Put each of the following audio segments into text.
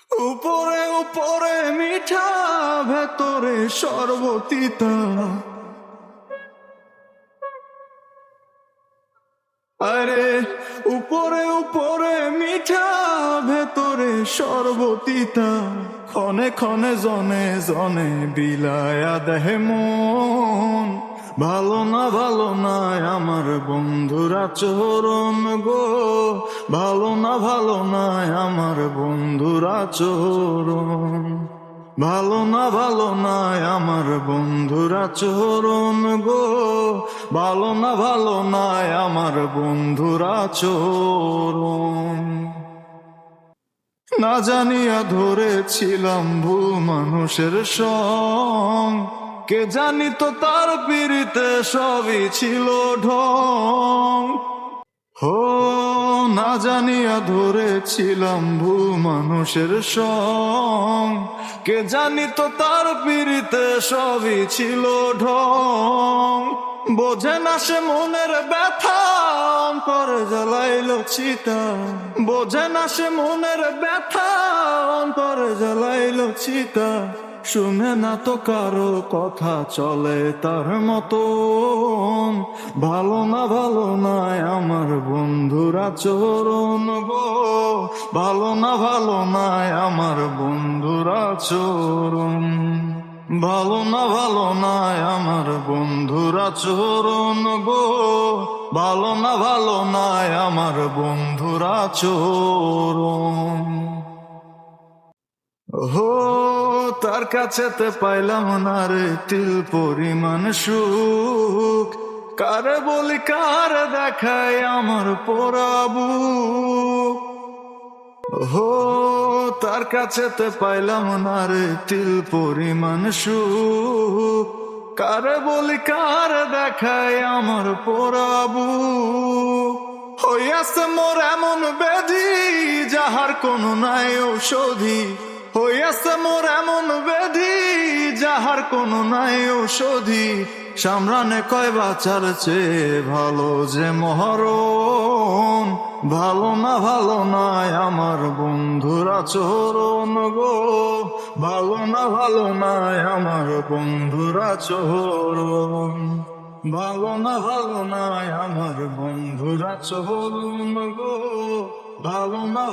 উপরে উপরে মিঠা, ভেতরে সর্বতিতা। আরে উপরে উপরে মিঠা, ভেতরে সর্বতিতা। ক্ষণে ক্ষণে জনে জনে বিলায়া দেহে মন। ভালো না আমার বন্ধুরা চরণ গো, ভালো না আমার বন্ধুরা চরণ। ভালো না আমার বন্ধুরা চরণ গো, ভালো না আমার বন্ধুরা চরণ। না জানিয়া ধরেছিলাম ভুল মানুষের সং, কে জানিত তার পিড়িতে সবই ছিল ঢং। হো না জানিয়া ধরেছিলাম ভুল মানুষের সং, কে জানিত তার পিড়িতে সবই ছিল ঢং। বোঝে না সে মনের ব্যথা, অন্তরে জ্বালাইল চিতা। বোঝে না সে মনের ব্যথা, অন্তরে জ্বালাইল চিতা। শুনে না তো কারো কথা, চলে তার মতন। ভালো না আমার বন্ধুরা চরণ গো, ভালো না আমার বন্ধুরা চরণ। ভালো না আমার বন্ধুরা চরণ গো, ভালো না আমার বন্ধুরা চরণ। হো তার কাছেতে পাইলাম না রে তিল পরিমাণ সুখ, কারে বলি কার দেখায় আমার পোড়াবু। হো তার কাছেতে পাইলাম না রে তিল পরিমাণ সুখ, কারে বলি কার দেখায় আমার পোড়াবু। হইয়াছে মোর এমন ব্যাধি, যাহার কোনো নাই ঔষধি। হইয়াছে মোর এমন ব্যাধি, যাহার কোনো নাই ঔষধি। সামরানে কয় বাঁচার চেয়ে ভালো যে মহরণ। ভালো না আমার বন্ধুরা চরণ গো, ভালো না আমার বন্ধুরা চরণ। ভালো না আমার বন্ধুরা চরণ গো, ভালো না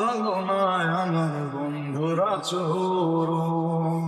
আমার বন্ধুরা চরণ।